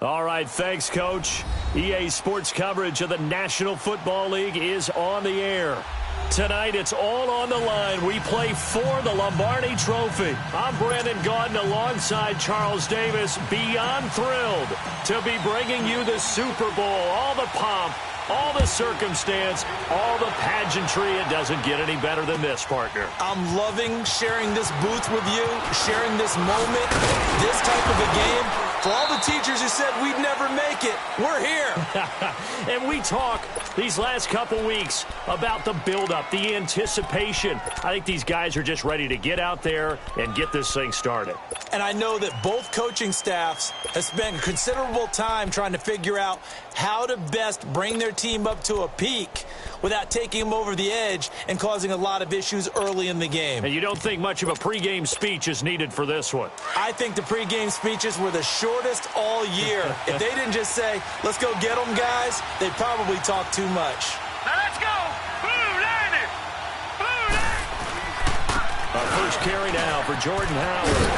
All right, thanks, Coach. EA Sports coverage of the National Football League is on the air. Tonight, it's all on the line. We play for the Lombardi Trophy. I'm Brandon Gaudin alongside Charles Davis. Beyond thrilled to be bringing you the Super Bowl. All the pomp, all the circumstance, all the pageantry. It doesn't get any better than this, partner. I'm loving sharing this booth with you, sharing this moment, this type of a game. For all the teachers who said we'd never make it, we're here. And we talk these last couple weeks about the buildup, the anticipation. I think these guys are just ready to get out there and get this thing started. And I know that both coaching staffs have spent considerable time trying to figure out how to best bring their team up to a peak without taking them over the edge and causing a lot of issues early in the game. And you don't think much of a pregame speech is needed for this one? I think the pregame speeches were the shortest all year. If they didn't just say, let's go get them, guys, they'd probably talk too much. Now let's go! Blue 90! Blue 90! Our first carry now for Jordan Howard.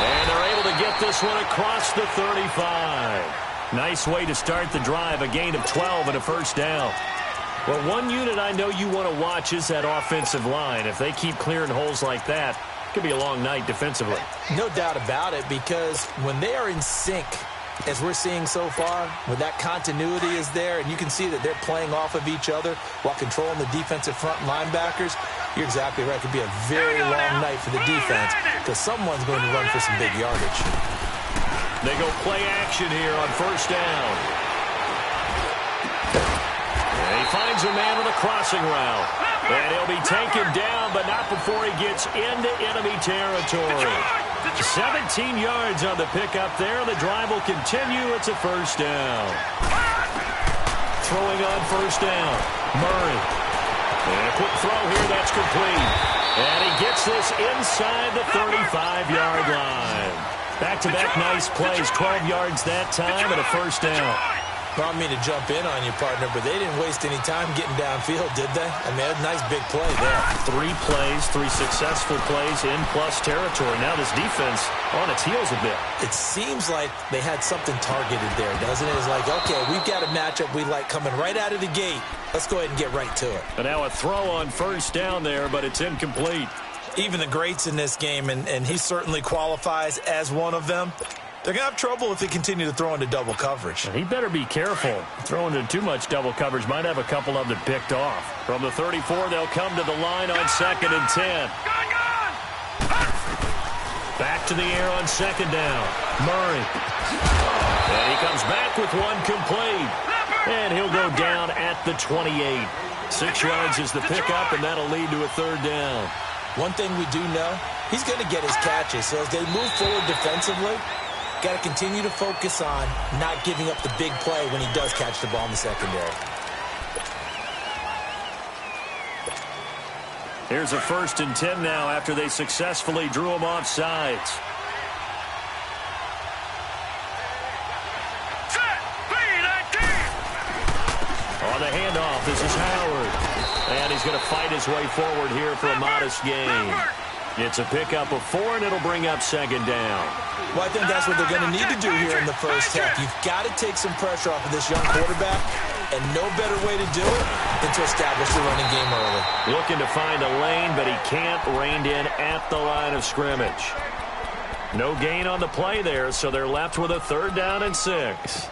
And they're able to get this one across the 35. Nice way to start the drive, a gain of 12 and a first down. Well, one unit I know you want to watch is that offensive line. If they keep clearing holes like that, it could be a long night defensively. No doubt about it, because when they are in sync, as we're seeing so far, when that continuity is there, and you can see that they're playing off of each other while controlling the defensive front linebackers, you're exactly right. It could be a very long night for the defense because someone's going to run for some big yardage. They go play action here on first down. And he finds a man with a crossing route. And he'll be taken down, but not before he gets into enemy territory. 17 yards on the pickup there. The drive will continue. It's a first down. Throwing on first down. Murray. And a quick throw here. That's complete. And he gets this inside the 35-yard line. Back-to-back nice plays. 12 yards that time and a first down. I don't mean to jump in on you, partner, but they didn't waste any time getting downfield, did they? I mean, a nice big play there. 3 plays, 3 successful plays in plus territory. Now this defense on its heels a bit. It seems like they had something targeted there, doesn't it? It's like, okay, we've got a matchup we like coming right out of the gate. Let's go ahead and get right to it. And now a throw on first down there, but it's incomplete. Even the greats in this game, and he certainly qualifies as one of them, they're going to have trouble if they continue to throw into double coverage. He better be careful. Throwing into too much double coverage might have a couple of them picked off. From the 34, they'll come to the line on 2nd and 10. Back to the air on second down. Murray. And he comes back with one complete. And he'll go down at the 28. 6 yards is the pickup, and that'll lead to a third down. One thing we do know, he's going to get his catches. So as they move forward defensively, got to continue to focus on not giving up the big play when he does catch the ball in the secondary. Here's a 1st and 10 now after they successfully drew him off sides. On the handoff, this is Howard. And he's going to fight his way forward here for a modest gain. It's a pickup of 4, and it'll bring up second down. Well, I think that's what they're going to need to do here in the first half. You've got to take some pressure off of this young quarterback, and no better way to do it than to establish the running game early. Looking to find a lane, but he can't. Reined in at the line of scrimmage. No gain on the play there, so they're left with a 3rd down and 6.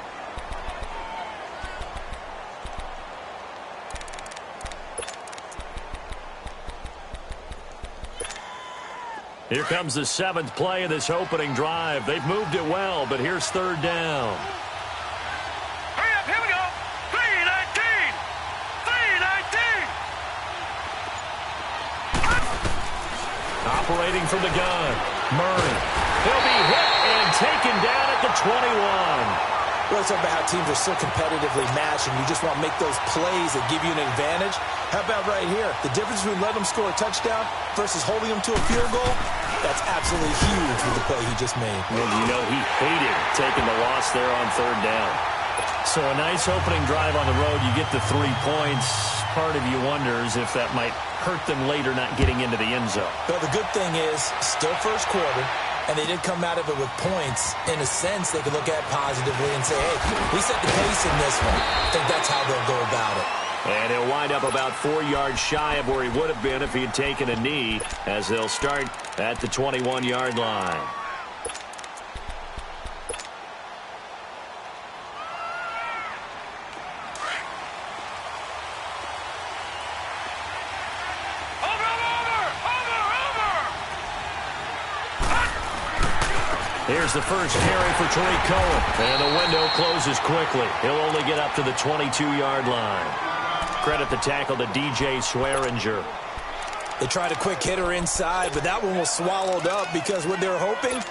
Here comes the 7th play of this opening drive. They've moved it well, but here's 3rd down. Hurry up, here we go. 3-19. 3-19. Operating from the gun. Murray. He'll be hit and taken down at the 21. Well, it's about how teams are so competitively matched, and you just want to make those plays that give you an advantage. How about right here? The difference between letting them score a touchdown versus holding them to a field goal, that's absolutely huge with the play he just made. And you know he hated taking the loss there on 3rd down. So a nice opening drive on the road. You get the 3 points. Part of you wonders if that might hurt them later not getting into the end zone. But the good thing is, still first quarter. And they did come out of it with points. In a sense, they could look at positively and say, hey, we set the pace in this one. I think that's how they'll go about it. And he'll wind up about 4 yards shy of where he would have been if he had taken a knee, as they'll start at the 21-yard line. Here's the first carry for Tariq Cohen. And the window closes quickly. He'll only get up to the 22-yard line. Credit the tackle to DJ Swearinger. They tried a quick hitter inside, but that one was swallowed up because what they're hoping,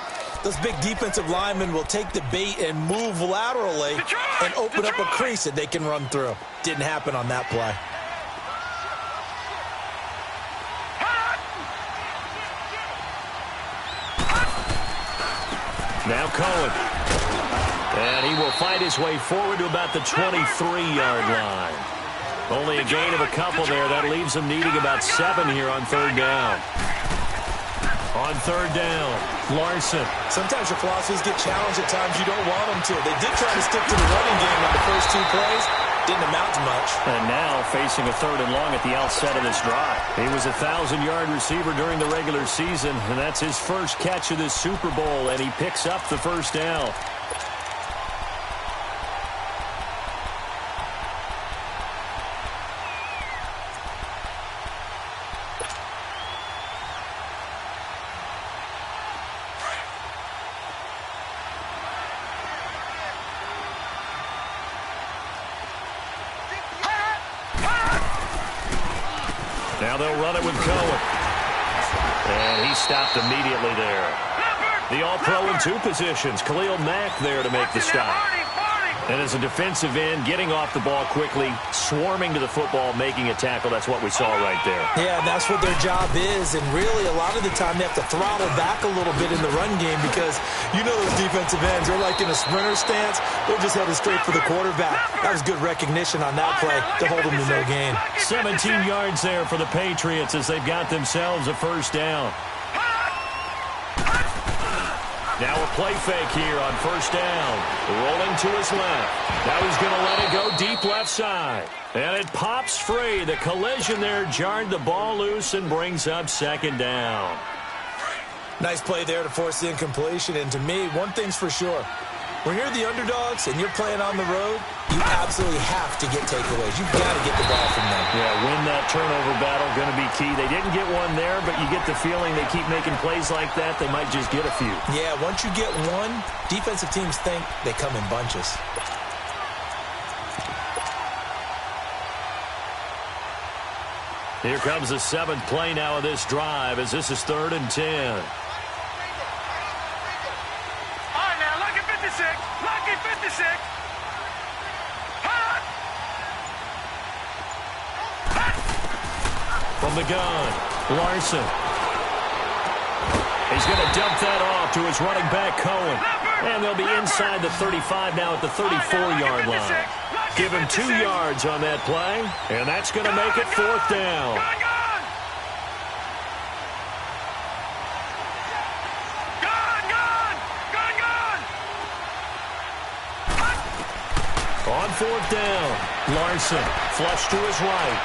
those big defensive linemen will take the bait and move laterally and open up a crease that they can run through. Didn't happen on that play. Now Cohen. And he will fight his way forward to about the 23-yard line. Only a gain of a couple there. That leaves them needing about 7 here on third down. On third down, Larson. Sometimes your philosophies get challenged at times you don't want them to. They did try to stick to the running game on the first 2 plays. Didn't amount to much. And now facing a 3rd and long at the outset of this drive. He was a 1,000-yard receiver during the regular season, and that's his first catch of this Super Bowl, and he picks up the first down. Now they'll run it with Cohen. And he stopped immediately there. The All-Pro in 2 positions. Khalil Mack there to make the stop. And as a defensive end, getting off the ball quickly, swarming to the football, making a tackle. That's what we saw right there. Yeah, and that's what their job is. And really, a lot of the time, they have to throttle back a little bit in the run game because you know those defensive ends, they're like in a sprinter stance. They're just headed straight for the quarterback. That was good recognition on that play to hold them to no gain. 17 yards there for the Patriots as they've got themselves a first down. Now a play fake here on first down. Rolling to his left. Now he's going to let it go deep left side. And it pops free. The collision there jarred the ball loose and brings up 2nd down. Nice play there to force the incompletion. And to me, one thing's for sure. When you're the underdogs and you're playing on the road, you absolutely have to get takeaways. You've got to get the ball from them. Yeah, win that turnover battle, going to be key. They didn't get one there, but you get the feeling they keep making plays like that, they might just get a few. Yeah, once you get one, defensive teams think they come in bunches. Here comes the 7th play now of this drive as this is 3rd and 10. Lucky 56. From the gun, Larson. He's going to dump that off to his running back, Cohen. And they'll be inside the 35 now at the 34-yard line. Give him 2 yards on that play, and that's going to make it 4th down. On 4th down, Larson, flush to his right.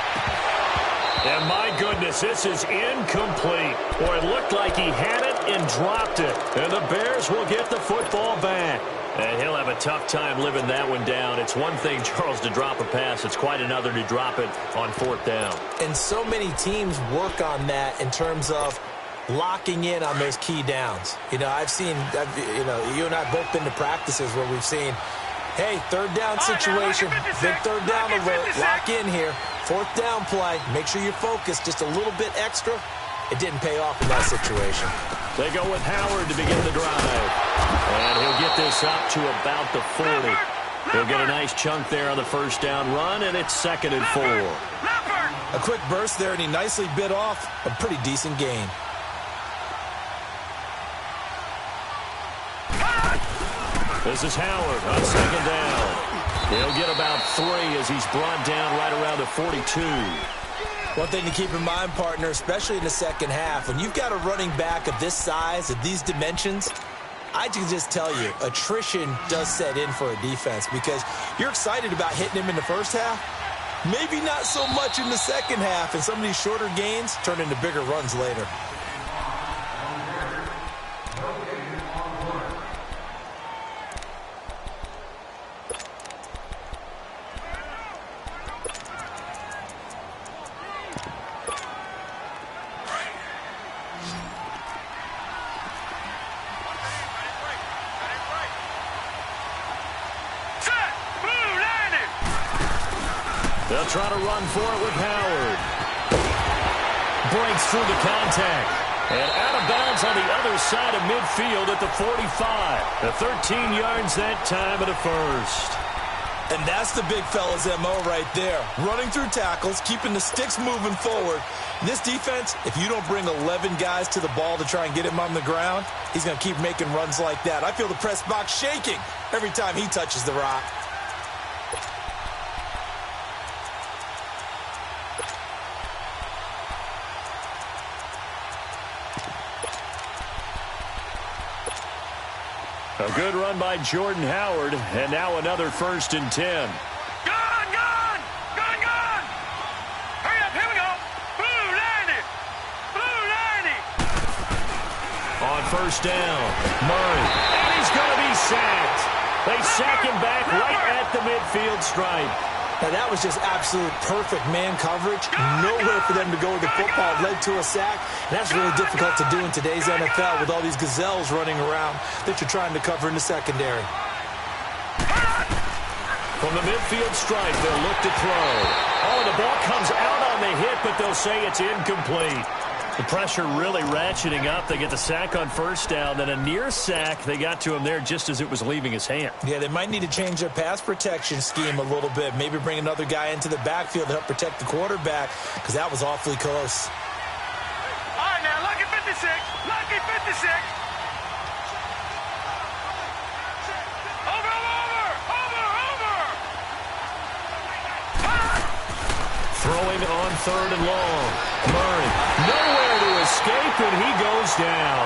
And my goodness, this is incomplete. Boy, it looked like he had it and dropped it. And the Bears will get the football back. And he'll have a tough time living that one down. It's one thing, Charles, to drop a pass. It's quite another to drop it on 4th down. And so many teams work on that in terms of locking in on those key downs. You know, you and I have both been to practices where we've seen, hey, 3rd down situation, big 3rd down alert, lock in here. 4th down play, make sure you're focused just a little bit extra. It didn't pay off in that situation. They go with Howard to begin the drive. And he'll get this up to about the 40. He'll get a nice chunk there on the first down run, and it's 2nd and 4. A quick burst there, and he nicely bit off a pretty decent gain. This is Howard on 2nd down. He'll get about 3 as he's brought down right around the 42. One thing to keep in mind, partner, especially in the second half, when you've got a running back of this size, of these dimensions, I can just tell you, attrition does set in for a defense because you're excited about hitting him in the first half. Maybe not so much in the second half, and some of these shorter gains turn into bigger runs later. They'll try to run for it with Howard. Breaks through the contact. And out of bounds on the other side of midfield at the 45. The 13 yards that time of the first. And that's the big fella's MO right there. Running through tackles, keeping the sticks moving forward. This defense, if you don't bring 11 guys to the ball to try and get him on the ground, he's going to keep making runs like that. I feel the press box shaking every time he touches the rock. A good run by Jordan Howard, and now another 1st and 10. Gone! Gone! Gone! Gone! Hurry up! Here we go! Blue 90! Blue 90! On 1st down, Murray, and he's going to be sacked. They sack him back right at the midfield stripe. Now, that was just absolute perfect man coverage. Nowhere for them to go with the football. It led to a sack. And that's really difficult to do in today's NFL with all these gazelles running around that you're trying to cover in the secondary. From the midfield stripe, they'll look to throw. Oh, the ball comes out on the hit, but they'll say it's incomplete. The pressure really ratcheting up. They get the sack on 1st down, then a near sack. They got to him there just as it was leaving his hand. Yeah, they might need to change their pass protection scheme a little bit. Maybe bring another guy into the backfield to help protect the quarterback because that was awfully close. All right, now, lucky 56. Lucky 56. Throwing on 3rd and long. Murray, nowhere to escape, and he goes down.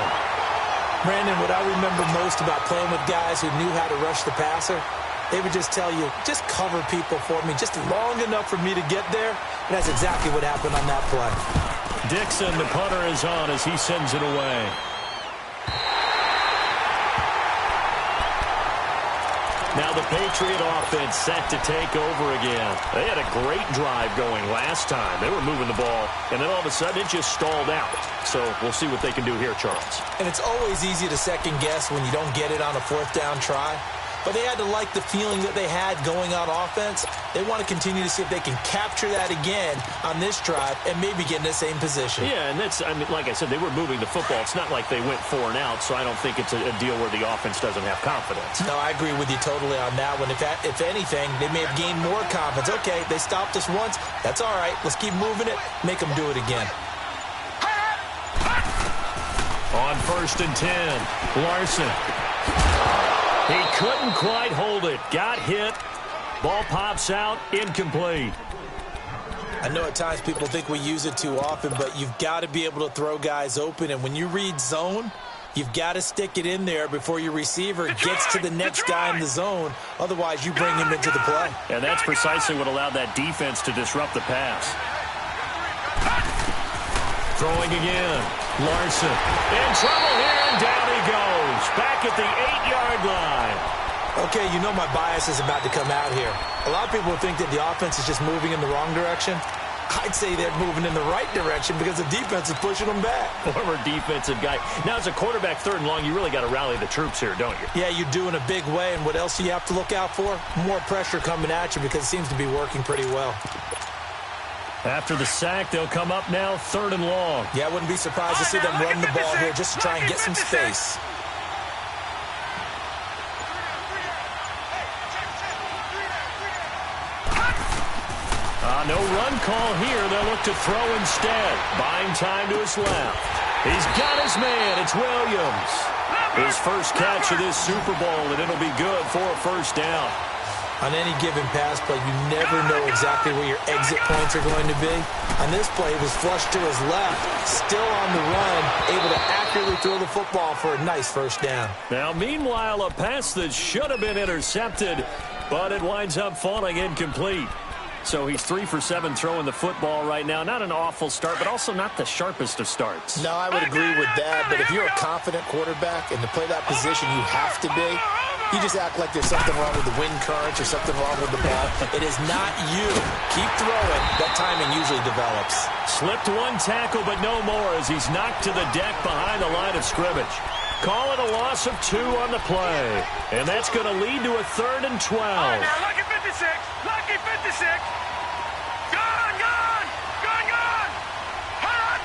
Brandon, what I remember most about playing with guys who knew how to rush the passer, they would just tell you, just cover people for me, just long enough for me to get there. And that's exactly what happened on that play. Dixon, the punter, is on as he sends it away. Now the Patriot offense set to take over again. They had a great drive going last time. They were moving the ball, and then all of a sudden it just stalled out. So we'll see what they can do here, Charles. And it's always easy to second guess when you don't get it on a 4th down try. But they had to like the feeling that they had going on offense. They want to continue to see if they can capture that again on this drive and maybe get in the same position. Yeah, and that's, I mean, like I said, they were moving the football. It's not like they went 4 and out, so I don't think it's a deal where the offense doesn't have confidence. No, I agree with you totally on that one. If anything, they may have gained more confidence. Okay, they stopped us once. That's all right. Let's keep moving it. Make them do it again. On 1st and 10, Larson. He couldn't quite hold it. Got hit. Ball pops out. Incomplete. I know at times people think we use it too often, but you've got to be able to throw guys open. And when you read zone, you've got to stick it in there before your receiver gets to the next guy in the zone. Otherwise, you bring him into the play. And that's precisely what allowed that defense to disrupt the pass. Throwing again. Larson in trouble here, and down he goes. Back at the 8-yard line. Okay, you know my bias is about to come out here. A lot of people think that the offense is just moving in the wrong direction. I'd say they're moving in the right direction because the defense is pushing them back. Former defensive guy. Now, as a quarterback 3rd and long, you really got to rally the troops here, don't you? Yeah, you do in a big way. And what else do you have to look out for? More pressure coming at you because it seems to be working pretty well. After the sack, they'll come up now 3rd and long. Yeah, I wouldn't be surprised to see them run the ball here just to try and get some space. No run call here. They'll look to throw instead. Buying time to his left. He's got his man. It's Williams. His first catch of this Super Bowl, and it'll be good for a 1st down. On any given pass play, you never know exactly where your exit points are going to be. On this play, it was flushed to his left, still on the run, able to accurately throw the football for a nice first down. Now, meanwhile, a pass that should have been intercepted, but it winds up falling incomplete. So he's 3 for 7 throwing the football right now. Not an awful start, but also not the sharpest of starts. No, I would agree with that, but if you're a confident quarterback and to play that position you have to be, you just act like there's something wrong with the wind current or something wrong with the ball. It is not you. Keep throwing. That timing usually develops. Slipped one tackle, but no more as he's knocked to the deck behind the line of scrimmage. Call it a loss of 2 on the play. And that's going to lead to a 3rd and 12. Now, lucky 56. Lucky 56. Gone, gone. Gone, gone. Hot.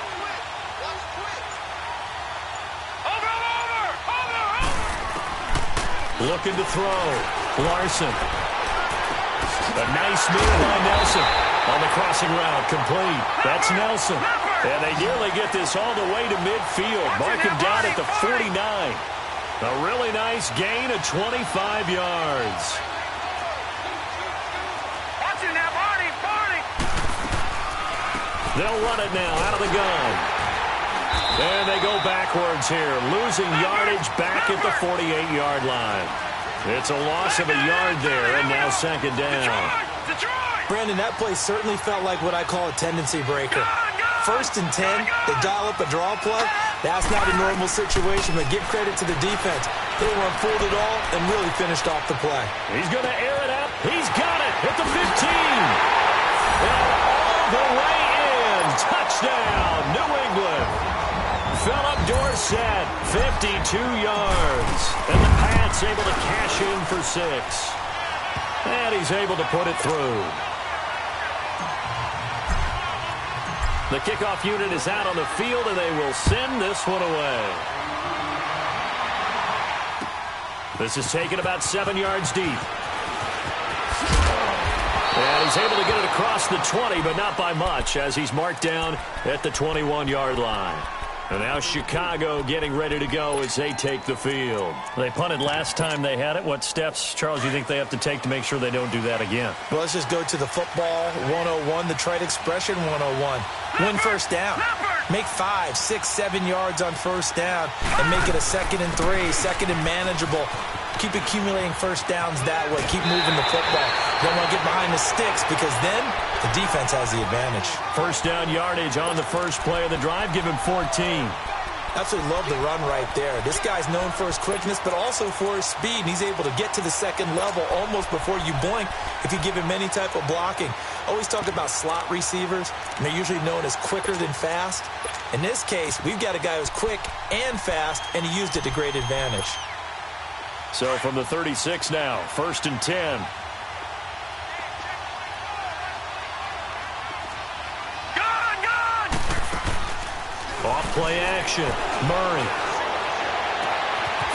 Over. Looking to throw. Larson. A nice move by Nelson. On the crossing route, complete. That's Nelson. And they nearly get this all the way to midfield. Mark him down at the 49. A really nice gain of 25 yards. Watching that, Barney, Barney. They'll run it now out of the gun. And they go backwards here, losing yardage back at the 48-yard line. It's a loss of a yard there, and now 2nd down. Detroit. Brandon, that play certainly felt like what I call a tendency breaker. 1st and 10, they dial up a draw play. That's not a normal situation, but give credit to the defense. They weren't fooled at all and really finished off the play. He's going to air it out. He's got it at the 15. And all the way in. Touchdown, New England. Philip Dorsett, 52 yards. And the Pats able to cash in for 6. And he's able to put it through. The kickoff unit is out on the field, and they will send this one away. This is taken about 7 yards deep. And he's able to get it across the 20, but not by much, as he's marked down at the 21-yard line. And now Chicago getting ready to go as they take the field. They punted last time they had it. What steps, Charles, do you think they have to take to make sure they don't do that again? Well, let's just go to the football 101, the trite expression 101. Win first down. Make 5, 6, 7 yards on first down and make it a 2nd and 3, 2nd and manageable. Keep accumulating first downs that way. Keep moving the football. You don't want to get behind the sticks because then the defense has the advantage. First down yardage on the first play of the drive. Give him 14. Absolutely love the run right there. This guy's known for his quickness, but also for his speed. And he's able to get to the 2nd level almost before you blink if you give him any type of blocking. Always talk about slot receivers, and they're usually known as quicker than fast. In this case, we've got a guy who's quick and fast, and he used it to great advantage. So from the 36 now, 1st and 10. Off play action. Murray.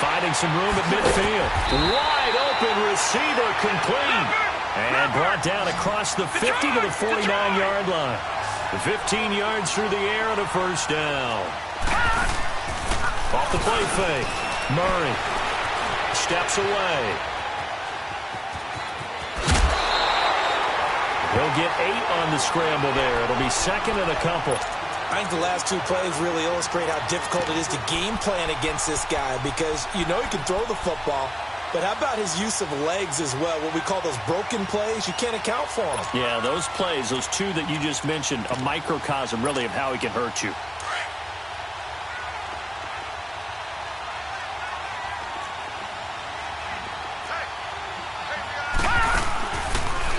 Finding some room at midfield. Wide open receiver complete. And brought down across the 50 to the 49-yard line. 15 yards through the air and a first down. Off the play fake. Murray steps away. He'll get 8 on the scramble there. It'll be 2nd and a couple. I think the last 2 plays really illustrate how difficult it is to game plan against this guy because you know he can throw the football, but how about his use of legs as well? What we call those broken plays, you can't account for them. Yeah, those plays, those 2 that you just mentioned, a microcosm really of how he can hurt you.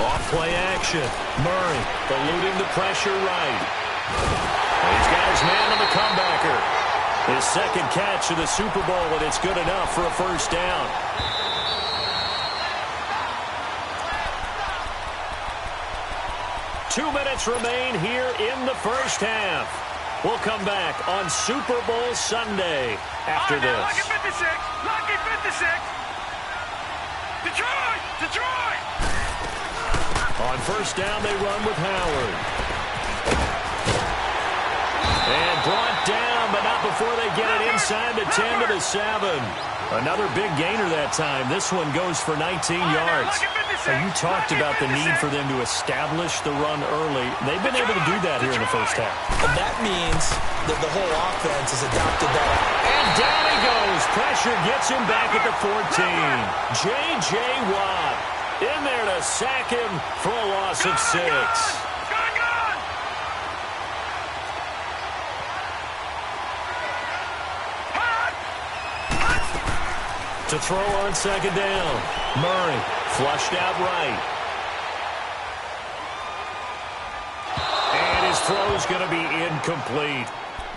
Off-play action. Murray eluding the pressure right. He's got his man on the comebacker. His 2nd catch of the Super Bowl, and it's good enough for a first down. Two minutes remain here in the first half. We'll come back on Super Bowl Sunday after this. Lucky 56. Lucky 56. Detroit. Detroit. On first down, they run with Howard. And brought down, but not before they get it inside the 10 to the 7. Another big gainer that time. This one goes for 19 yards. Now, you talked about the need for them to establish the run early. They've been able to do that here in the first half. And that means that the whole offense has adopted that. And down he goes. Pressure gets him back at the 14. J.J. Watt in there to sack him for a loss of 6. To throw on second down. Murray flushed out right. And his throw's going to be incomplete.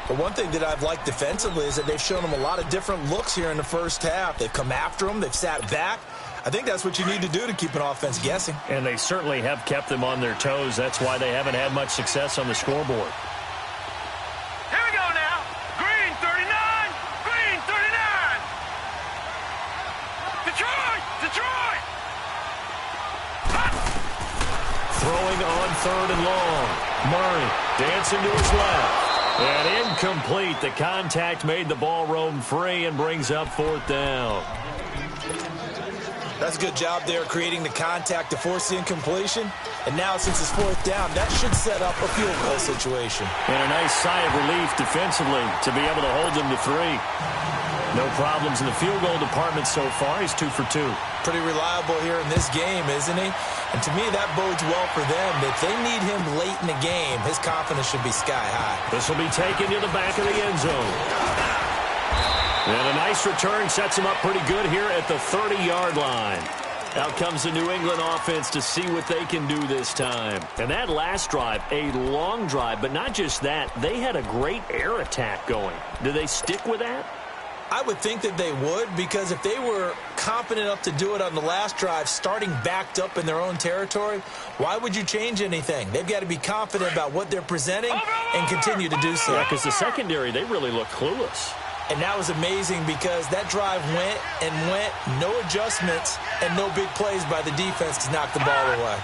But one thing that I've liked defensively is that they've shown them a lot of different looks here in the first half. They've come after them. They've sat back. I think that's what you need to do to keep an offense guessing. And they certainly have kept them on their toes. That's why they haven't had much success on the scoreboard. Here we go now. Green 39. Green 39. Detroit. Detroit. Throwing on third and long. Murray dancing to his left. And incomplete. The contact made the ball roam free and brings up fourth down. That's a good job there creating the contact to force the incompletion. And now since it's fourth down, that should set up a field goal situation. And a nice sigh of relief defensively to be able to hold them to 3. No problems in the field goal department so far. He's 2 for 2. Pretty reliable here in this game, isn't he? And to me, that bodes well for them. If they need him late in the game, his confidence should be sky high. This will be taken to the back of the end zone. And a nice return sets him up pretty good here at the 30-yard line. Out comes the New England offense to see what they can do this time. And that last drive, a long drive, but not just that. They had a great air attack going. Do they stick with that? I would think that they would, because if they were confident enough to do it on the last drive, starting backed up in their own territory, why would you change anything? They've got to be confident about what they're presenting and continue to do so. Yeah, because the secondary, they really look clueless. And that was amazing because that drive went and went, no adjustments, and no big plays by the defense to knock the ball away.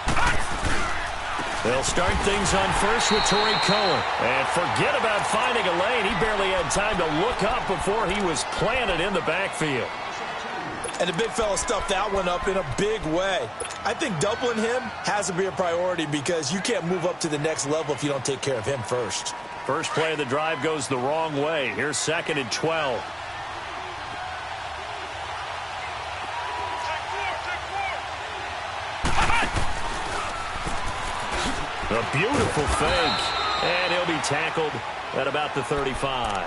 They'll start things on first with Torrey Cohen. And forget about finding a lane. He barely had time to look up before he was planted in the backfield. And the big fella stuffed that one up in a big way. I think doubling him has to be a priority because you can't move up to the next level if you don't take care of him first. First play of the drive goes the wrong way. Here's 2nd and 12. A beautiful fake. And he'll be tackled at about the 35.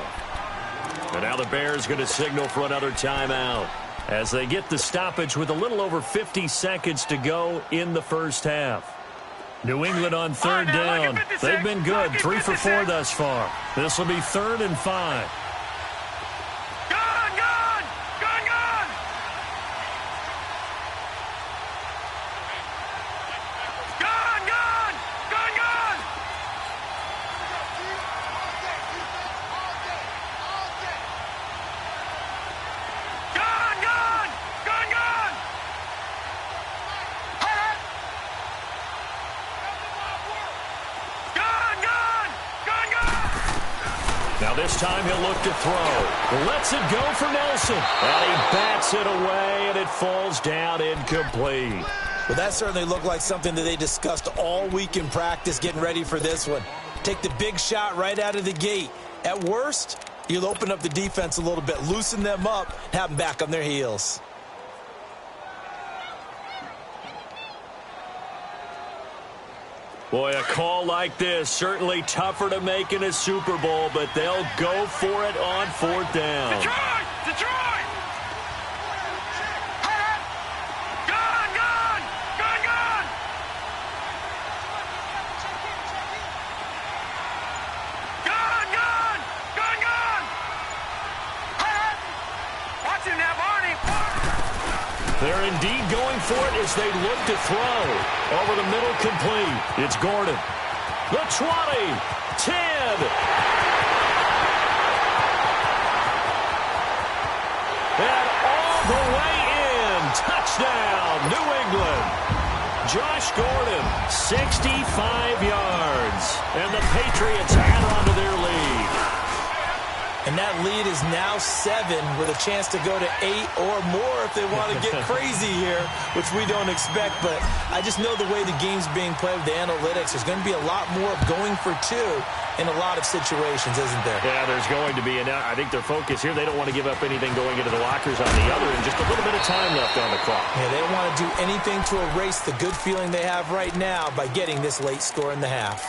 And now the Bears going to signal for another timeout as they get the stoppage with a little over 50 seconds to go in the first half. New England on third down. They've been good. 3 for 4 thus far. This will be 3rd and 5. This time he'll look to throw. Lets it go for Nelson. And he bats it away, and it falls down incomplete. Well, that certainly looked like something that they discussed all week in practice getting ready for this one. Take the big shot right out of the gate. At worst, you'll open up the defense a little bit, loosen them up, have them back on their heels. Boy, a call like this, certainly tougher to make in a Super Bowl, but they'll go for it on 4th down. Detroit! Detroit! Gone! Gone! Gone! Gone! Gone! Gone! Gone! Gone! Watch him now, Barney! They're indeed going for it as they look to throw. Over the middle, complete. It's Gordon. The 20, 10. And all the way in. Touchdown, New England. Josh Gordon, 65 yards. And the Patriots add on to their lead. And that lead is now 7 with a chance to go to 8 or more if they want to get crazy here, which we don't expect. But I just know the way the game's being played with the analytics, there's going to be a lot more of going for 2 in a lot of situations, isn't there? Yeah, there's going to be. And I think their focus here, they don't want to give up anything going into the lockers on the other, and just a little bit of time left on the clock. Yeah, they don't want to do anything to erase the good feeling they have right now by getting this late score in the half.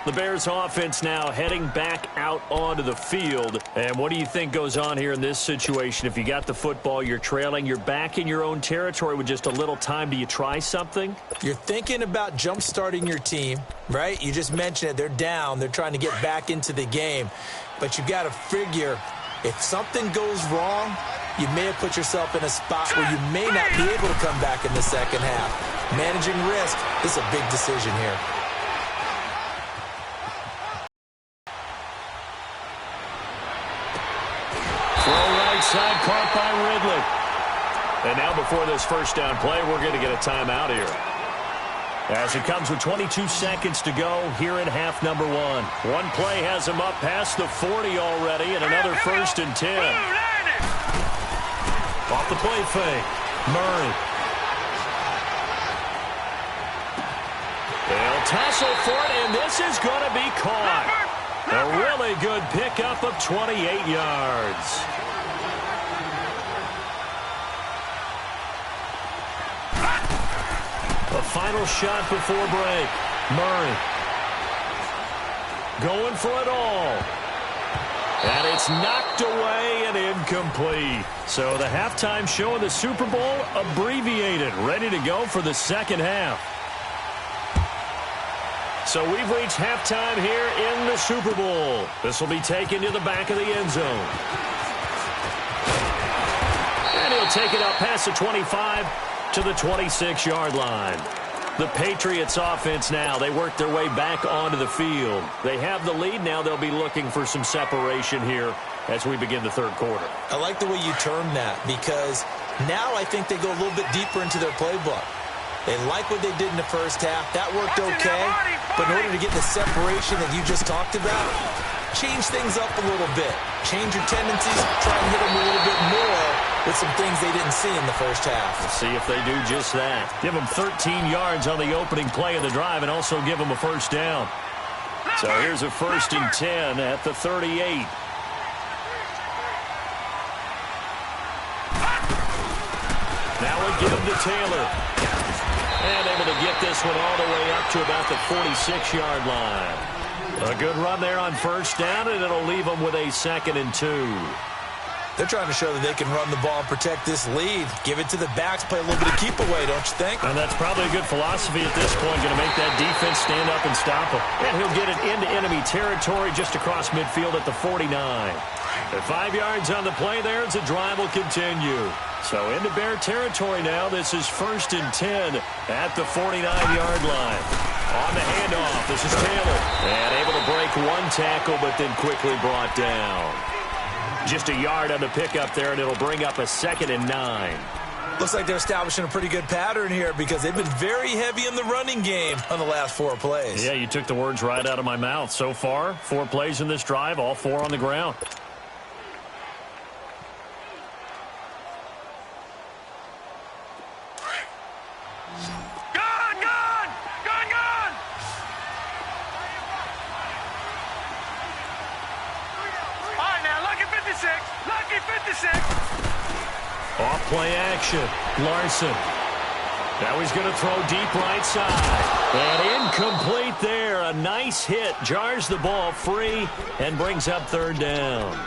The Bears offense now heading back out onto the field. And what do you think goes on here in this situation? If you got the football, you're trailing, you're back in your own territory with just a little time. Do you try something? You're thinking about jump-starting your team, right? You just mentioned it. They're down. They're trying to get back into the game. But you've got to figure if something goes wrong, you may have put yourself in a spot where you may not be able to come back in the second half. Managing risk, this is a big decision here. Side caught by Ridley. And now before this first down play, we're going to get a timeout here. As it comes with 22 seconds to go here in half number 1. One play has him up past the 40 already, and another 1st and 10. Off the play fake. Murray. They'll tassel for it, and this is going to be caught. A really good pickup of 28 yards. The final shot before break. Murray. Going for it all. And it's knocked away and incomplete. So the halftime show of the Super Bowl abbreviated. Ready to go for the second half. So we've reached halftime here in the Super Bowl. This will be taken to the back of the end zone. And he'll take it up past the 25 to the 26-yard line. The Patriots offense now, they work their way back onto the field. They have the lead now. They'll be looking for some separation here as we begin the third quarter. I like the way you term that because now I think they go a little bit deeper into their playbook. They like what they did in the first half. That worked okay. But in order to get the separation that you just talked about, change things up a little bit. Change your tendencies. Try and hit them a little bit more with some things they didn't see in the first half. We'll see if they do just that. Give them 13 yards on the opening play of the drive and also give them a first down. So here's a 1st and 10 at the 38. Now we give to Taylor. And able to get this one all the way up to about the 46-yard line. A good run there on first down, and it'll leave them with a 2nd and 2. They're trying to show that they can run the ball and protect this lead. Give it to the backs, play a little bit of keep away, don't you think? And that's probably a good philosophy at this point, going to make that defense stand up and stop him. And he'll get it into enemy territory just across midfield at the 49. At 5 yards on the play there, as the drive will continue. So into Bear territory now. This is 1st and 10 at the 49-yard line. On the handoff, this is Taylor. And able to break one tackle, but then quickly brought down. Just a yard on the pickup there, and it'll bring up a 2nd and 9. Looks like they're establishing a pretty good pattern here because they've been very heavy in the running game on the last 4 plays. Yeah, you took the words right out of my mouth. So far, 4 plays in this drive, all 4 on the ground. Off play action. Larson. Now he's going to throw deep right side. And incomplete there. A nice hit. Jars the ball free and brings up 3rd down.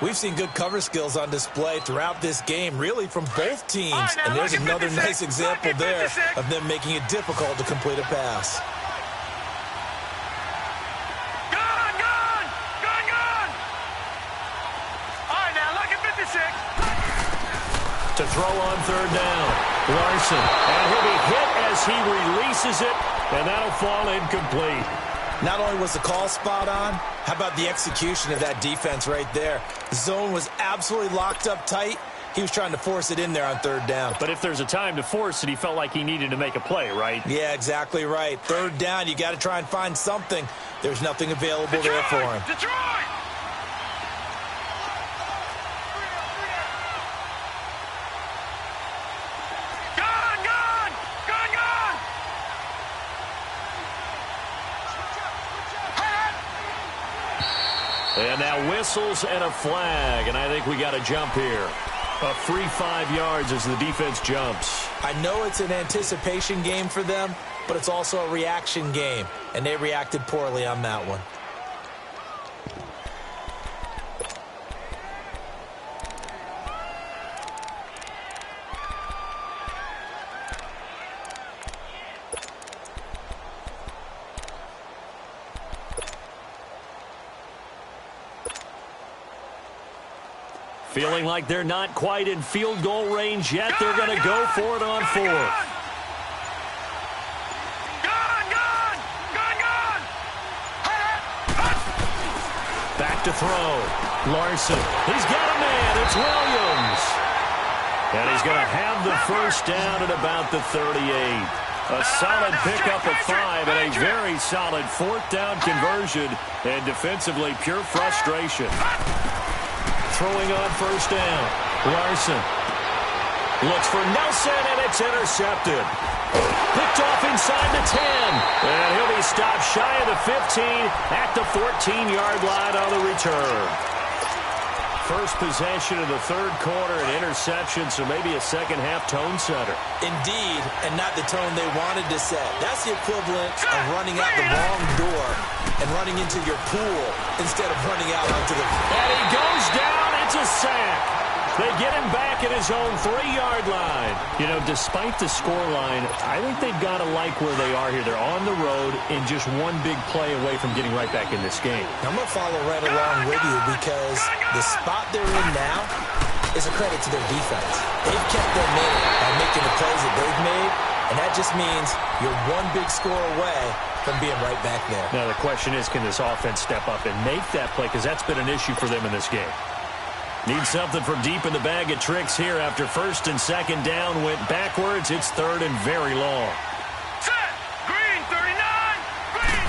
We've seen good cover skills on display throughout this game, really from both teams. And there's another nice example there of them making it difficult to complete a pass. To throw on 3rd down. Larson. And he'll be hit as he releases it. And that'll fall incomplete. Not only was the call spot on, how about the execution of that defense right there? The zone was absolutely locked up tight. He was trying to force it in there on 3rd down. But if there's a time to force it, he felt like he needed to make a play, right? Yeah, exactly right. 3rd down, you got to try and find something. There's nothing available there for him. And now whistles and a flag, and I think we got a jump here. A free 5 yards as the defense jumps. I know it's an anticipation game for them, but it's also a reaction game, and they reacted poorly on that one. Feeling like they're not quite in field goal range yet. They're going to go for it on 4th. Back to throw. Larson. He's got a man. It's Williams. And he's going to have the first down at about the 38. A solid pickup of 5 and a very solid 4th down conversion. And defensively, pure frustration. Throwing on first down. Larson looks for Nelson, and it's intercepted. Picked off inside the 10. And he'll be stopped shy of the 15 at the 14-yard line on the return. First possession of the 3rd quarter, an interception, so maybe a second-half tone setter. Indeed, and not the tone they wanted to set. That's the equivalent of running out the wrong door and running into your pool instead of running out onto the... And he goes down. It's a sack. They get him back at his own 3-yard line. You know, despite the scoreline, I think they've got to like where they are here. They're on the road and just one big play away from getting right back in this game. I'm going to follow right along with you because the spot they're in now is a credit to their defense. They've kept them in by making the plays that they've made, and that just means you're one big score away from being right back there. Now, the question is, can this offense step up and make that play? Because that's been an issue for them in this game. Need something from deep in the bag of tricks here after 1st and 2nd down went backwards. It's 3rd and very long. Set. Green, 39. Green.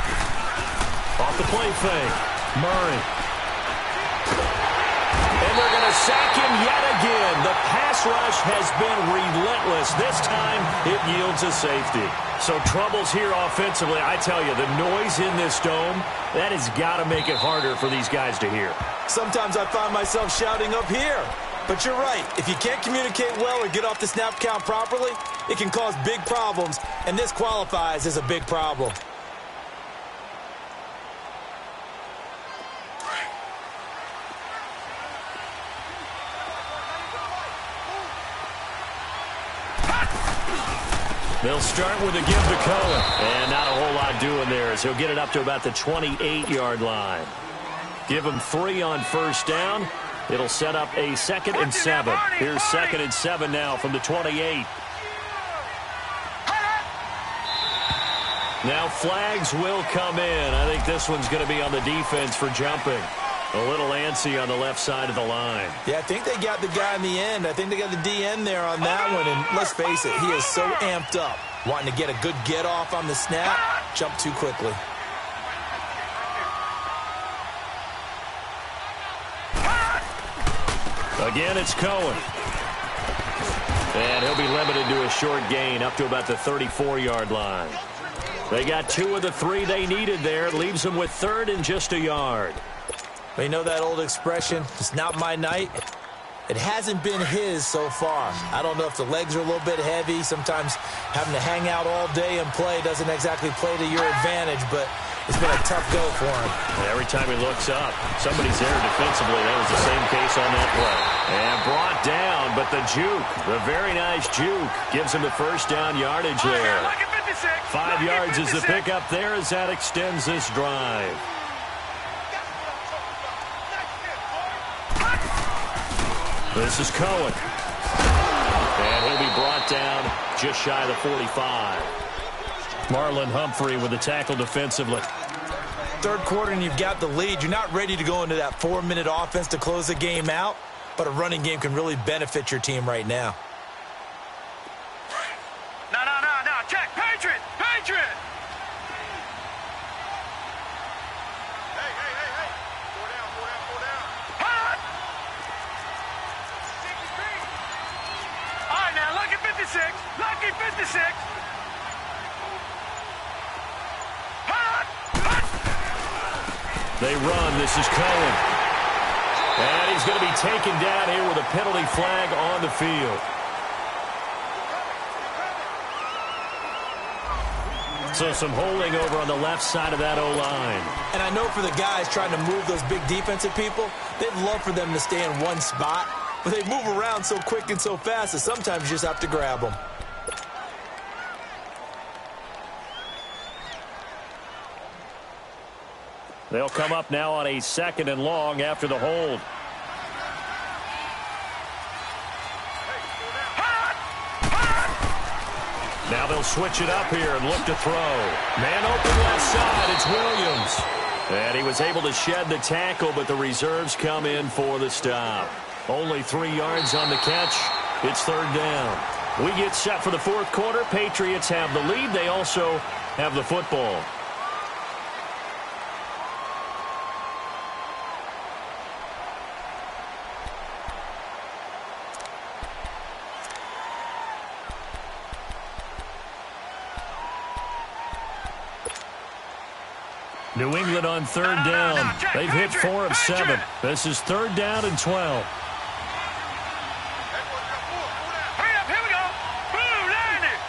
Off the play fake. Murray. And they're going to sack him yet again. The pass rush has been relentless. This time it yields a safety. So troubles here offensively. I tell you, the noise in this dome, that has got to make it harder for these guys to hear. Sometimes I find myself shouting up here. But you're right. If you can't communicate well or get off the snap count properly, it can cause big problems, and this qualifies as a big problem. They'll start with a give to Cohen. And not a whole lot doing there as he'll get it up to about the 28-yard line. Give him 3 on first down. It'll set up a 2nd and 7. Here's 2nd and 7 now from the 28. Now flags will come in. I think this one's going to be on the defense for jumping. A little antsy on the left side of the line. Yeah, I think they got the guy in the end. I think they got the DN there on that one. And let's face it, he is so amped up, wanting to get a good get off on the snap, jump too quickly. Again, it's Cohen. And he'll be limited to a short gain up to about the 34-yard line. They got 2 of the 3 they needed there. Leaves them with 3rd and just a yard. But you know that old expression, it's not my night? It hasn't been his so far. I don't know if the legs are a little bit heavy. Sometimes having to hang out all day and play doesn't exactly play to your advantage, but it's been a tough go for him. And every time he looks up, somebody's there defensively. That was the same case on that play. And brought down, but the juke, the very nice juke, gives him the first down yardage there. 5 yards is the pickup there as that extends this drive. This is Cohen. And he'll be brought down just shy of the 45. Marlon Humphrey with the tackle defensively. 3rd quarter and you've got the lead. You're not ready to go into that 4-minute offense to close the game out, but a running game can really benefit your team right now. No. Check. Patriot. Patriot. Hey. Four down. Hot. All right, now, lucky 56. Lucky 56. Hot. They run. This is Cohen. And he's going to be taken down here with a penalty flag on the field. So some holding over on the left side of that O-line. And I know for the guys trying to move those big defensive people, they'd love for them to stay in one spot. But they move around so quick and so fast that sometimes you just have to grab them. They'll come up now on a 2nd and long after the hold. Now they'll switch it up here and look to throw. Man open left side. It's Williams. And he was able to shed the tackle, but the reserves come in for the stop. Only 3 yards on the catch. It's 3rd down. We get set for the 4th quarter. Patriots have the lead. They also have the football. New England on 3rd down. They've hit 4 of 7. This is 3rd down and 12. Hurry up, here we go. Blue line it.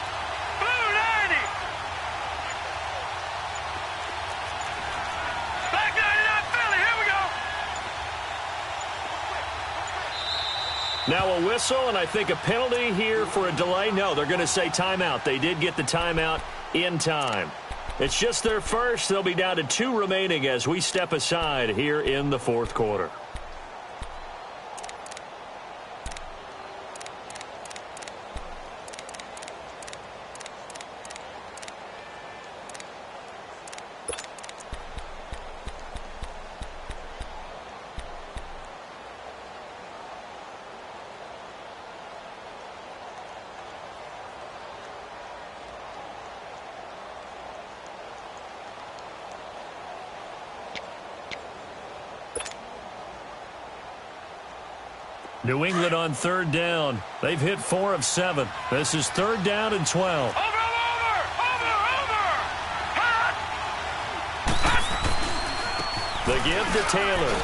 Blue line it. Black 99 Philly, here we go. Now a whistle, and I think a penalty here for a delay. No, they're going to say timeout. They did get the timeout in time. It's just their first. They'll be down to 2 remaining as we step aside here in the 4th quarter. New England on 3rd down. They've hit 4 of 7. This is 3rd down and 12. Over. Hot. The give to Taylor.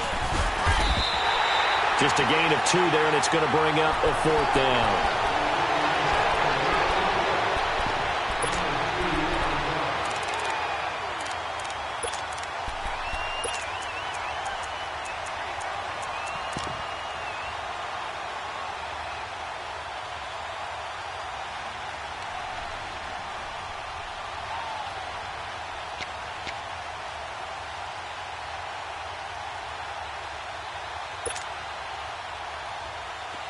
Just a gain of 2 there, and it's going to bring up a 4th down.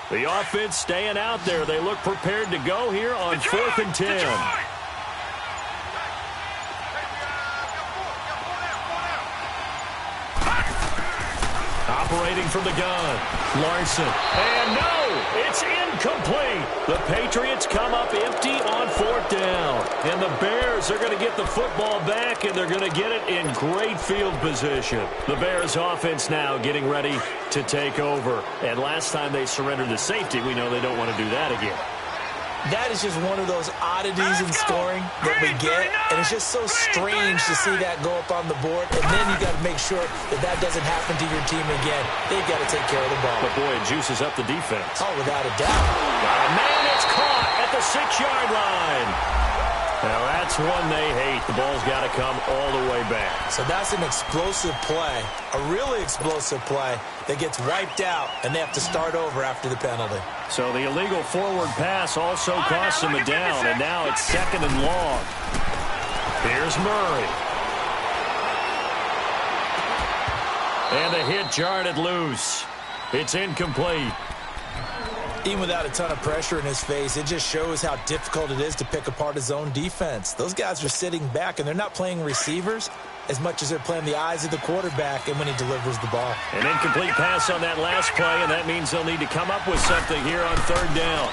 The offense staying out there. They look prepared to go here on 4th and 10. Operating from the gun. Larson. And no, it's incomplete. The Patriots come up empty on 4th down. And the Bears are going to get the football back, and they're going to get it in great field position. The Bears offense now getting ready to take over. And last time they surrendered to safety, we know they don't want to do that again. That is just one of those oddities in scoring that we get, and it's just so strange to see that go up on the board, and then you got to make sure that that doesn't happen to your team again. They've got to take care of the ball. But boy, it juices up the defense. Oh, without a doubt. Man, it's caught at the 6-yard line. Now that's one they hate. The ball's got to come all the way back. So that's an explosive play, a really explosive play that gets wiped out, and they have to start over after the penalty. So the illegal forward pass also costs him a down, and now it's 2nd and long. Here's Murray. And the hit jarred it loose. It's incomplete. Even without a ton of pressure in his face, it just shows how difficult it is to pick apart his own defense. Those guys are sitting back, and they're not playing receivers as much as they're playing the eyes of the quarterback and when he delivers the ball. An incomplete pass on that last play, and that means they'll need to come up with something here on 3rd down.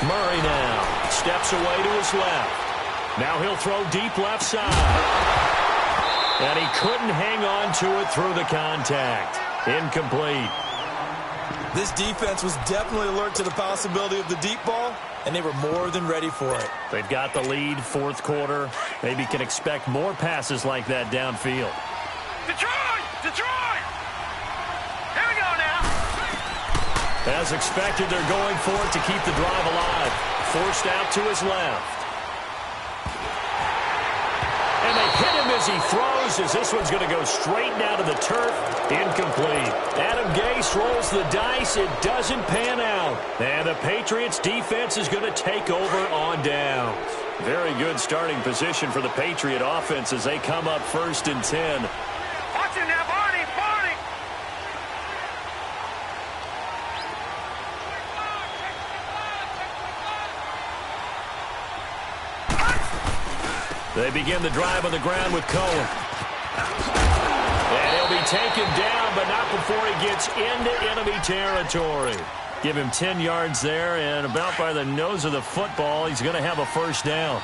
Murray now steps away to his left. Now he'll throw deep left side. And he couldn't hang on to it through the contact. Incomplete. This defense was definitely alert to the possibility of the deep ball, and they were more than ready for it. They've got the lead, 4th quarter. Maybe can expect more passes like that downfield. Detroit! Detroit! Here we go now. As expected, they're going for it to keep the drive alive. Forced out to his left. And they hit him as he throws, as this one's going to go straight down to the turf. Incomplete. Adam Gase rolls the dice. It doesn't pan out. And the Patriots defense is going to take over on downs. Very good starting position for the Patriot offense as they come up 1st and 10. Watch him now, Barney, Barney. They begin the drive on the ground with Cohen. And he'll be taken down, but not before he gets into enemy territory. Give him 10 yards there, and about by the nose of the football, he's going to have a first down.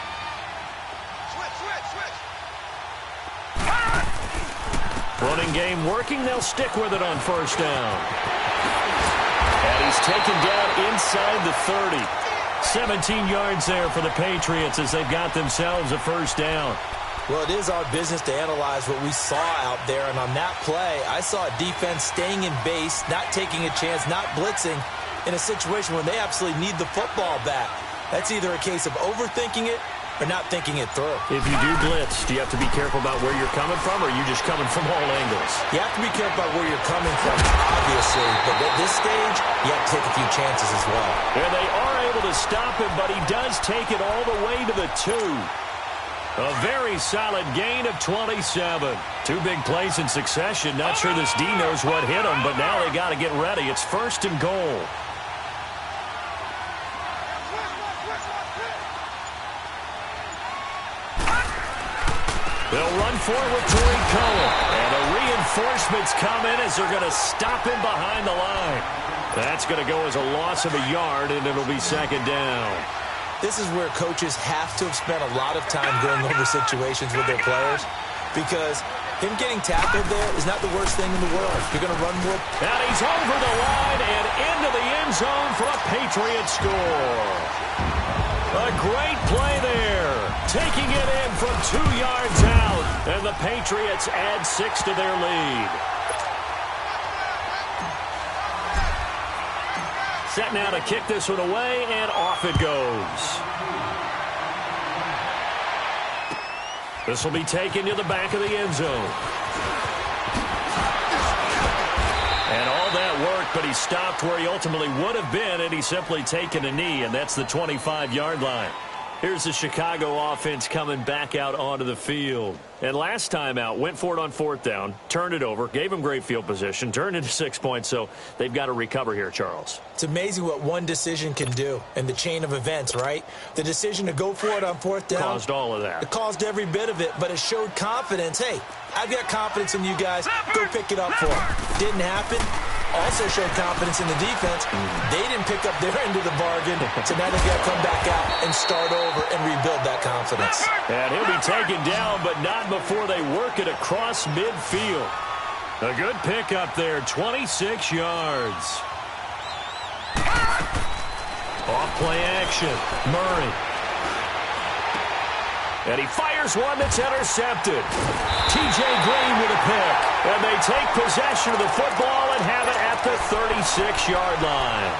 Running game working. They'll stick with it on first down. And he's taken down inside the 30. 17 yards there for the Patriots as they've got themselves a first down. Well, it is our business to analyze what we saw out there, and on that play, I saw a defense staying in base, not taking a chance, not blitzing, in a situation where they absolutely need the football back. That's either a case of overthinking it or not thinking it through. If you do blitz, do you have to be careful about where you're coming from, or are you just coming from all angles? You have to be careful about where you're coming from, obviously, but at this stage, you have to take a few chances as well. And they are able to stop him, but he does take it all the way to the 2. A very solid gain of 27. 2 big plays in succession. Not sure this D knows what hit him, but now they got to get ready. It's 1st and goal. They'll run for it with Tariq Cohen. And the reinforcements come in as they're going to stop him behind the line. That's going to go as a loss of a yard, and it'll be 2nd down. This is where coaches have to have spent a lot of time going over situations with their players, because him getting tackled there is not the worst thing in the world. You're going to run more. And he's over the line and into the end zone for a Patriot score. A great play there. Taking it in from 2 yards out. And the Patriots add 6 to their lead. Set now to kick this one away, and off it goes. This will be taken to the back of the end zone. And all that work, but he stopped where he ultimately would have been, and he's simply taken a knee, and that's the 25-yard line. Here's the Chicago offense coming back out onto the field. And last time out, went for it on 4th down, turned it over, gave him great field position, turned into 6 points, so they've got to recover here, Charles. It's amazing what one decision can do in the chain of events, right? The decision to go for it on 4th down caused all of that. It caused every bit of it, but it showed confidence. Hey, I've got confidence in you guys. Go pick it up for them. Didn't happen. Also showed confidence in the defense. They didn't pick up their end of the bargain, so now they've got to come back out and start over and rebuild that confidence. And he'll be taken down, but not before they work it across midfield. A good pickup there, 26 yards. Off play action, Murray. And he fires one that's intercepted. T.J. Green with a pick. And they take possession of the football and have it at the 36-yard line.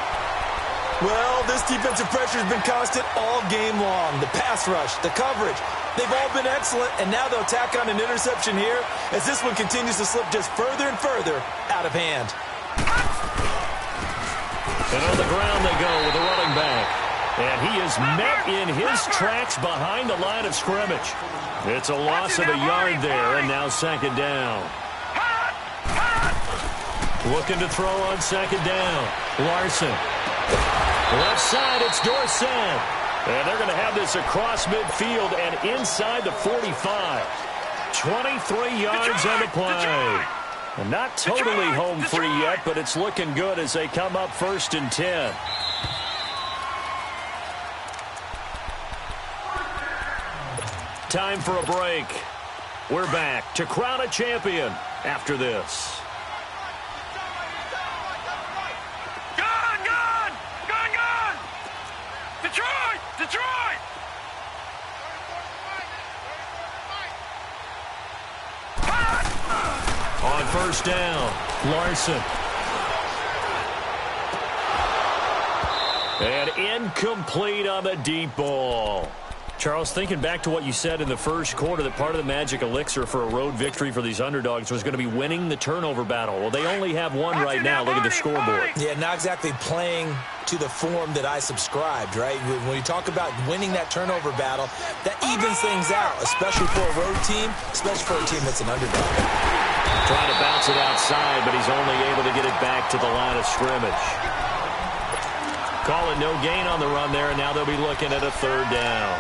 Well, this defensive pressure has been constant all game long. The pass rush, the coverage, they've all been excellent, and now they'll tack on an interception here as this one continues to slip just further and further out of hand. And on the ground they go with the running back. And he is met in his tracks behind the line of scrimmage. It's a loss of a yard there, and now 2nd down. Looking to throw on 2nd down. Larson. Left side, it's Dorsett. And they're going to have this across midfield and inside the 45. 23 yards on the play. And not totally home free yet, but it's looking good as they come up 1st and 10. Time for a break. We're back to crown a champion after this. Gun, gun! Gun, gun! Detroit! Detroit! On first down. Larson. And incomplete on the deep ball. Charles, thinking back to what you said in the first quarter, that part of the magic elixir for a road victory for these underdogs was going to be winning the turnover battle. Well, they only have one right now. Look at the scoreboard. Yeah, not exactly playing to the form that I subscribed, right? When you talk about winning that turnover battle, that evens things out, especially for a road team, especially for a team that's an underdog. Trying to bounce it outside, but he's only able to get it back to the line of scrimmage. Call it no gain on the run there, and now they'll be looking at a third down.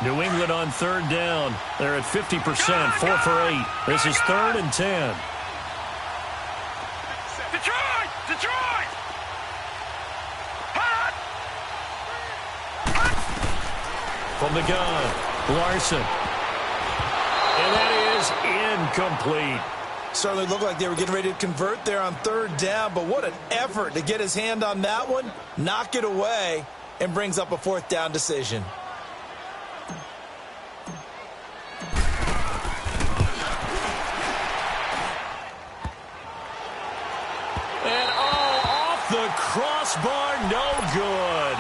New England on third down. They're at 50%, 4 for 8. This is 3rd and 10. Detroit! Detroit! Hot! From the gun, Larson. And that is incomplete. Certainly looked like they were getting ready to convert there on third down, but what an effort to get his hand on that one, knock it away, and brings up a 4th down decision. Crossbar, no good.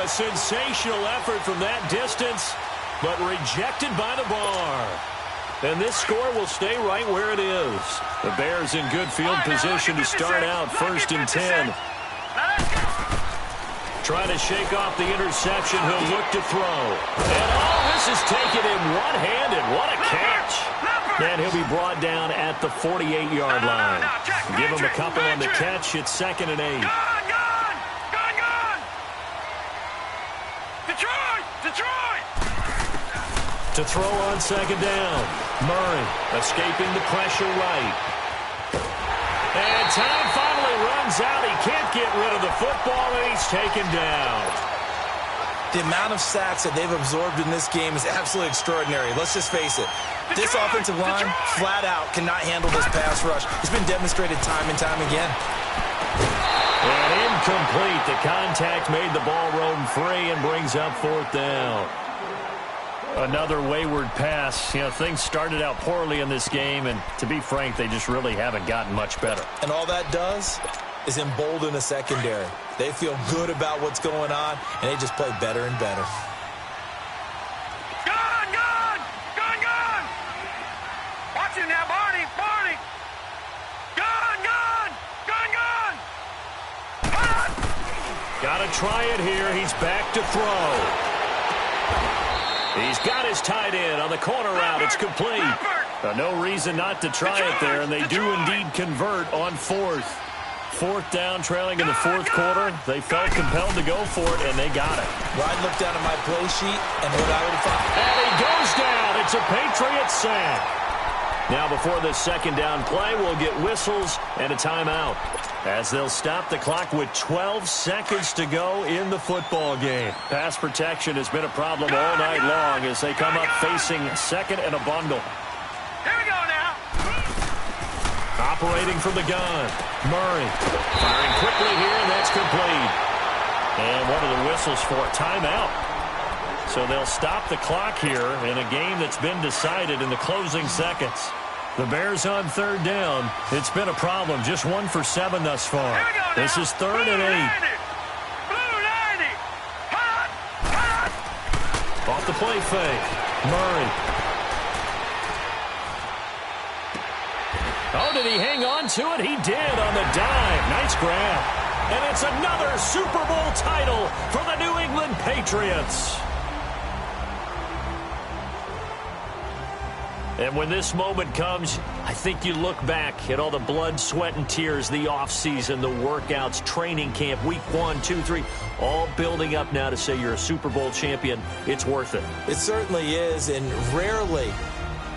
A sensational effort from that distance, but rejected by the bar. And this score will stay right where it is. The Bears in good field position to start out, 1st and 10. Trying to shake off the interception. He'll look to throw. And this is taken in one-handed. What a catch. And he'll be brought down at the 48-yard line. Give him a couple on the catch. It's 2nd and 8. Detroit! Detroit! To throw on 2nd down. Murray escaping the pressure right. And time finally runs out. He can't get rid of the football, and he's taken down. The amount of sacks that they've absorbed in this game is absolutely extraordinary. Let's just face it. This offensive line, flat out, cannot handle this pass rush. It's been demonstrated time and time again. And incomplete. The contact made the ball roam free and brings up 4th down. Another wayward pass. You know, things started out poorly in this game, and to be frank, they just really haven't gotten much better. And all that does is embolden the secondary. They feel good about what's going on, and they just play better and better. Gun! Gun! Gun! Gun! Watch him now, Barney! Barney! Gun! Gun! Gun! Gun! Hot! Got to try it here. He's back to throw. He's got his tight end on the corner route. It's complete. No reason not to try it there, and they do indeed convert on 4th. 4th down, trailing in the 4th quarter. They felt compelled to go for it, and they got it. Well, I looked down at my play sheet, and what I would have found. And he goes down. It's a Patriot sack. Now, before the 2nd down play, we'll get whistles and a timeout, as they'll stop the clock with 12 seconds to go in the football game. Pass protection has been a problem all night long as they come up facing 2nd and a bundle. Here we go now. Operating from the gun, Murray. Firing quickly here, and that's complete. And one of the whistles for a timeout. So they'll stop the clock here in a game that's been decided in the closing seconds. The Bears on 3rd down. It's been a problem. Just 1 for 7 thus far. This is 3rd and 8. Blue 90. Hot! Hot! Off the play fake. Murray. Oh, did he hang on to it? He did on the dive. Nice grab. And it's another Super Bowl title for the New England Patriots. And when this moment comes, I think you look back at all the blood, sweat, and tears, the offseason, the workouts, training camp, week 1, 2, 3, all building up now to say you're a Super Bowl champion. It's worth it. It certainly is, and rarely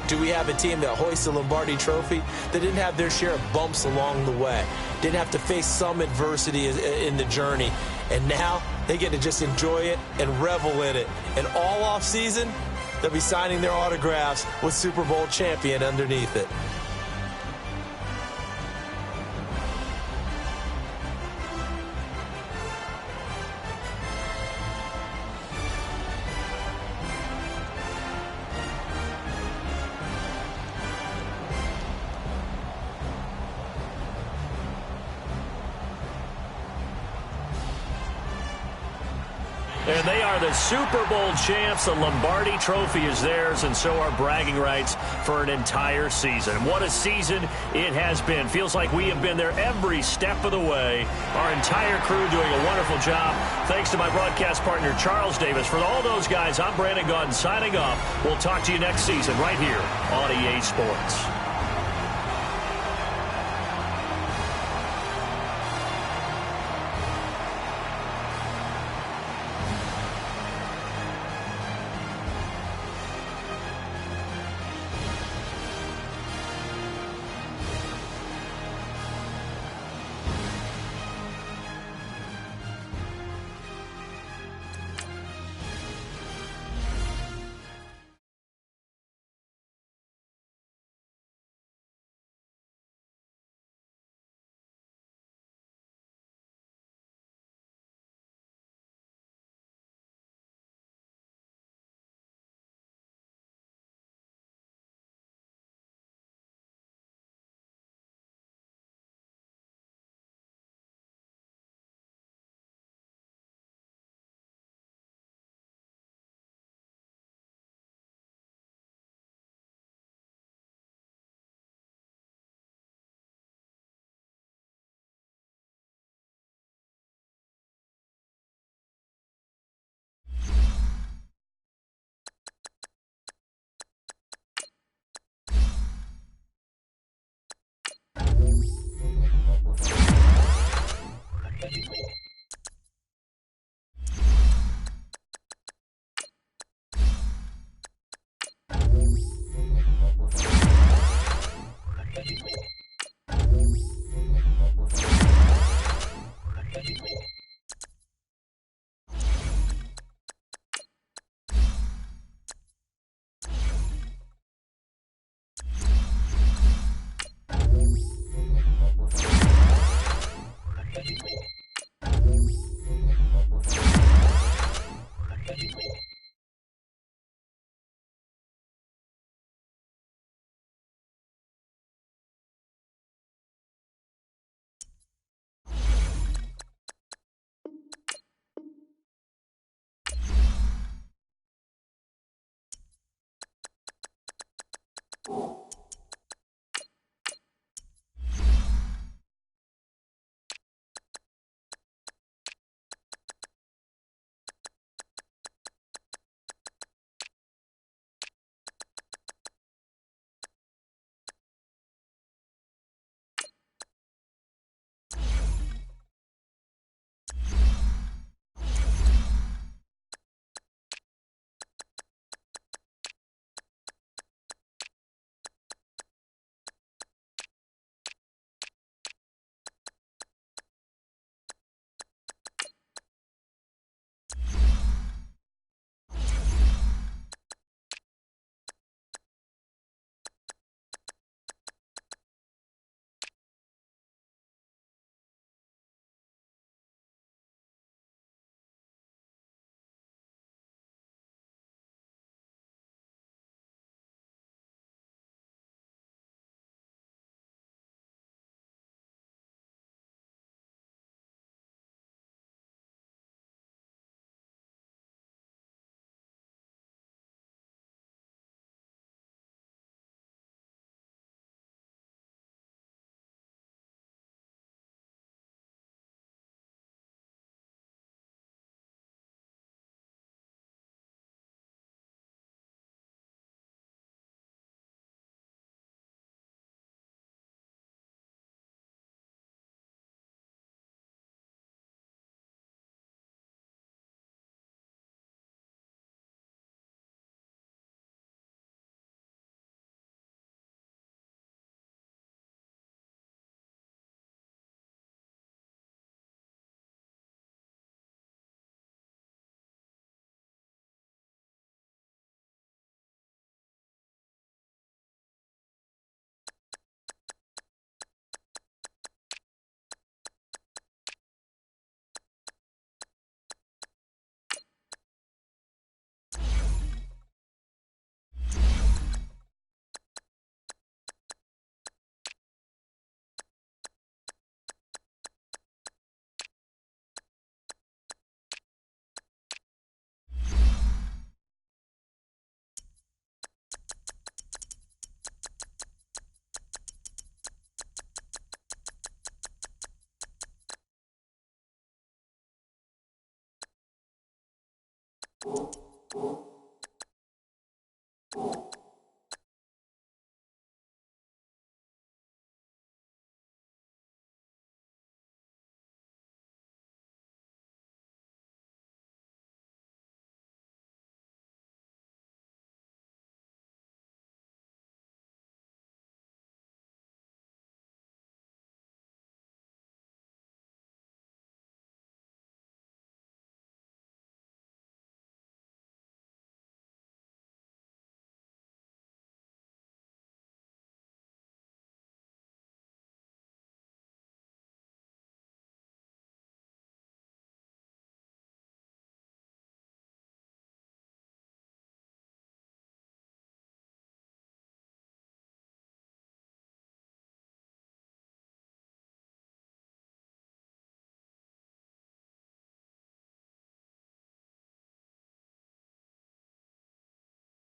do we have a team that hoists the Lombardi Trophy that didn't have their share of bumps along the way, didn't have to face some adversity in the journey, and now they get to just enjoy it and revel in it. And all offseason, they'll be signing their autographs with Super Bowl champion underneath it. And they are the Super Bowl champs. The Lombardi Trophy is theirs, and so are bragging rights for an entire season. What a season it has been. Feels like we have been there every step of the way. Our entire crew doing a wonderful job. Thanks to my broadcast partner, Charles Davis. For all those guys, I'm Brandon Gaudin signing off. We'll talk to you next season right here on EA Sports.